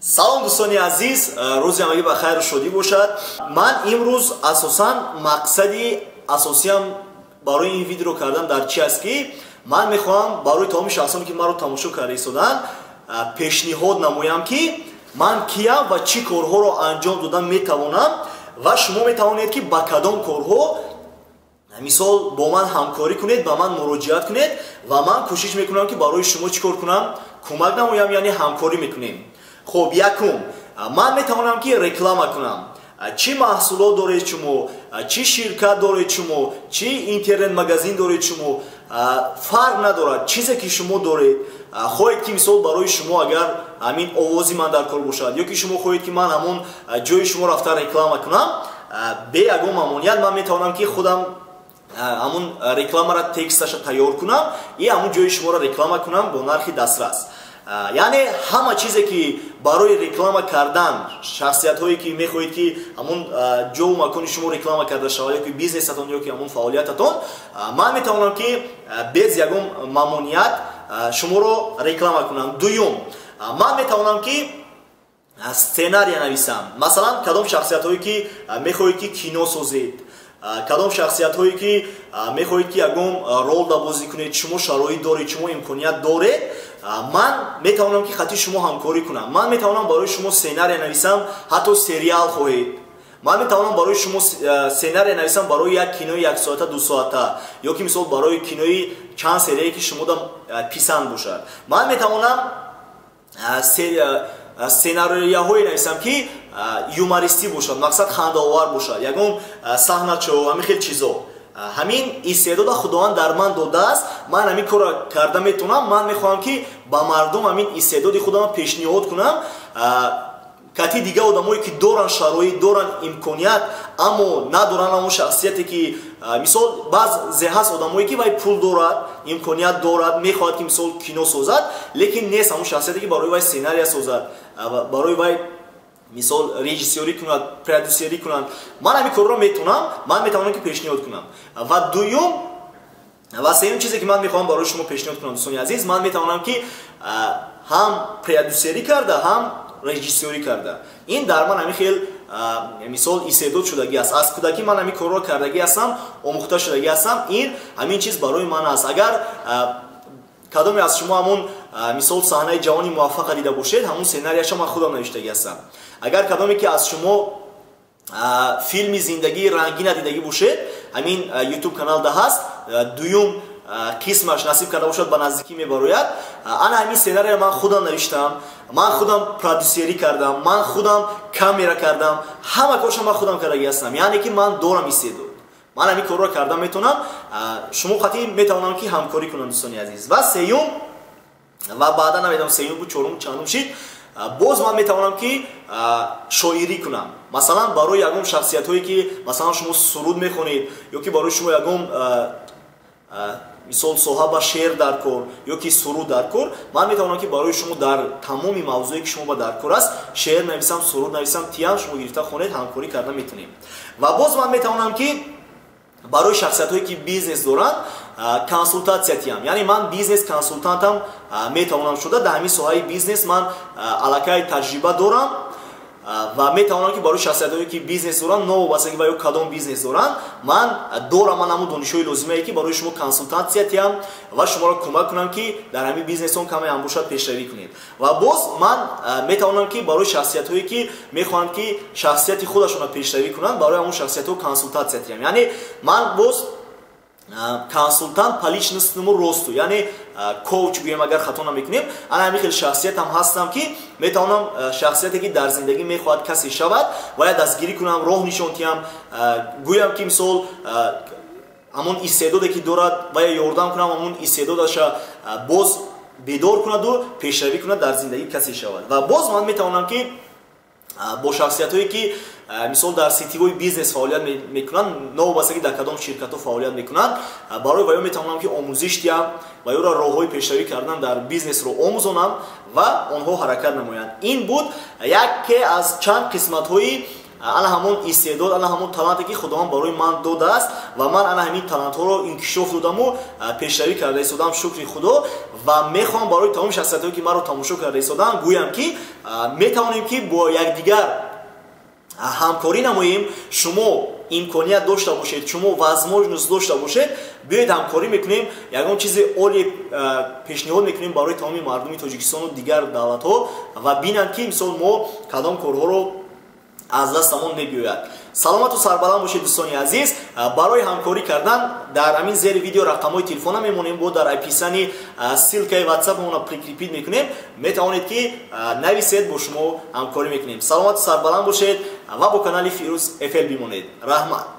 салом дӯстони азиз, рӯзи ҳамагӣ ба хайру шодӣ бошад. Ман имрӯз асосан мақсади асосиам барои ин видео кардан дар чи аст ки ман мехоҳам барои тамоми шахсоне ки маро тамошо карда истодан пешниҳод намоям ки ман киям ва чӣ корҳоро анҷом додан метавонам ва шумо метавонед ки ба кадом корҳо мисол бо ман ҳамкорӣ кунед, ба ман муроҷиат кунед ва ман кӯшиш мекунам ки барои шумо чӣ кор кунам, кӯмак намоям, яъне ҳамкорӣ мекунем. Хуб, якум, ман метавонам ки реклама кунам. Чӣ маҳсулот доред шумо, чӣ ширкат доред шумо, чӣ интернет магазин доред шумо, фарқ надорад. Чизе ки шумо доред, хоҳед ки мисол барои шумо агар ҳамин овози ман дар кор бошад, ё ки шумо хоҳед ки ман ҳамон ҷои шумо рафта реклама кунам, бе ягон мамоният ман метавонам ки худам ҳамон рекламаро тексташа тайёр кунам и ҳамон ҷои шуморо реклама кунам бо нархи дастрас. Яъне ҳама чизе ки барои реклама кардан, шахсиятҳое ки мехоҳед ки ҳамон ҷову макони шумо реклама карда шавад, ё ки бизнесатон ё ки ҳамон фаъолиятатон, ман метавонам ки без ягон мамоният шуморо реклама кунам. Дуюм, ман метавонам ки сценария нависам. Масалан, кадом шахсиятҳое ки мехоҳед ки кино созед, кадом шахсиятҳое ки мехоҳед ки ягон ролда бозӣ кунед, шумо шароит доред, шумо имконият доред, ман метавонам ки хати шумо ҳамкорӣ кунам. Ман метавонам барои шумо сценария нависам, ҳатто сериал хоҳед. Ман метавонам барои шумо сценария нависам барои як кинои 1 соата 2 соата, ё ки мисол барои кинои чанд серияе ки шумода писанд бошад. Ман метавонам сценарияҳое нависам ки юмористӣ бошад, мақсад хандаовар бошад, ягон саҳначо, ҳамин хел чизо. Ҳамин истеъдода худованд дар ман додааст, ман ҳамин корро карда метавонам. Ман мехоҳам ки ба мардум ҳамин истеъдоди худам пешниҳод кунам. Кати дига одамое ки доранд шароит, доранд имконият, аммо надоранд ҳамон шахсияте ки мисол баъзе ҳаст одамое ки вай пул дорад, имконият дорад, мехоҳад ки мисол кино созад, лекин нест ҳамон шахсияте ки барои вай сценария созад, барои вай мисол режиссёрӣ кунад, продюсерӣ кунад. Ман ҳамин корро метавонам, ман метавонам ки пешниҳод кунам. Ва дуюм ва сеюм чизе ки ман мехоҳам барои шумо пешниҳод кунам, дӯстони азиз, ман метавонам ки ҳам продюсерӣ карда, ҳам режиссёрӣ карда. Ин дар ман ҳамин хел мисол истеъдод шудагӣ аст. Аз кӯдакӣ ман ҳамин корро кардагӣ ҳастам, омӯхта шудагӣ ҳастам. Ин ҳамин чиз барои ман аст. Агар кадоме аз шумо ҳамон мисол саҳнаи ҷавони муваффақа дида бошед, ҳамон сценарияша ман худам навиштагӣ ҳастам. Агар кадоме ки аз шумо филми зиндагии рангина дидагӣ бошед, ҳамин YouTube каналда ҳаст, дуюм қисмаш насиб карда бошад ба наздикӣ мебарояд. Ана ҳамин сценария ман худам навиштам, ман худам продюсерӣ кардам, ман худам камера кардам, ҳама корша ман худам кардагӣ ҳастам. Яъне ки ман дорам истеъдод, ман ҳамин корро карда метавонам. Шумо қатъи метавонам ки ҳамкорӣ кунам, дӯстони азиз. Ва сеюм, ва баъдан намедонам сеюм буд, чорум чандум шид, боз ман метавонам ки шоирӣ кунам. Масалан, барои ягон шахсиятҳое ки масалан шумо суруд мехонед, ё ки барои шумо ягон мисол соҳаба шеър дар кор, ё ки суруд дар кор, ман метавонам ки барои шумо дар тамоми мавзӯе ки шумо ба дар кор аст, шеър нависам, суруд нависам, тиям шумо гирифта хонед, ҳамкорӣ карда метавонем. Ва боз ман метавонам ки барои шахсиятҳое ки бизнес доранд консултатсия тиям. Яъне ман бизнес консултантам метавонам шуда. Дар ҳамин соҳаи бизнес ман аллакай таҷриба дорам ва метавонам ки барои шахсиятҳое ки бизнес доранд, новобастагӣ ба ё кадом бизнес доранд, ман дорам ҳамон донишҳои лозимае ки барои шумо консултатсия тиям ва шуморо кӯмак кунам ки дар ҳамин бизнесон каме ҳам бошад пешравӣ кунед. Ва боз ман метавонам ки барои шахсиятҳое ки мехоҳанд ки шахсияти худашонро пешравӣ кунанд, барои ҳамон шахсиятҳо консултатсия тиям. Яъне ман боз консултант по личностному росту, яъне коуч гӯем, агар хато намекунем. Ана ҳамин хел шахсиятам ҳастам ки метавонам шахсияте ки дар зиндагӣ мехоҳад касе шавад, вая дастгирӣ кунам, роҳ нишон диҳам, гӯям ки мисол ҳамон истеъдоде ки дорад, вая ёрдам кунам ҳамон истеъдодаша боз бедор кунаду пешравӣ кунад, дар зиндагӣ касе шавад. Ва боз ман метавонам ки бо шахсиятҳое ки мисол дар сетивои бизнес фаъолият мекунанд, новобастагӣ дар кадом ширкатҳо фаъолият мекунанд, барои ваё метавонам ки омӯзиш диҳам ва ёро роҳҳои пешравӣ кардан дар бизнесро омӯзонам ва онҳо ҳаракат намоянд. Ин буд яке аз чанд қисматҳои ана ҳамон истеъдод, ана ҳамон таланте ки худованд барои ман додааст ва ман ана ҳамин талантҳоро инкишоф додаму пешравӣ карда истодам, шукри худо. ва мехоҳам барои тамоми шахсиятҳое ки маро тамошо карда истоданд гӯям ки метавонем ки бо якдигар ҳамкорӣ намоем. Шумо имконият дошта бошед, шумо возможност дошта бошед, биёед ҳамкорӣ мекунем, ягон чизи олие пешниҳод мекунем барои тамоми мардуми Тоҷикистону дигар давлатҳо ва бинанд ки мисол мо кадом корҳоро аз дастамон мебиёяд. саломату сарбаланд бошед дӯстони азиз. барои ҳамкорӣ кардан дар ҳамин зери видео рақамҳои телефона мемонем, бо дар описани ссилкаи WhatsApp-мона прикрепид мекунем, метавонед ки нависед, бо шумо ҳамкорӣ мекунем. саломату сарбаланд бошед ва бо канали Фирӯз FL бимонед. раҳмат.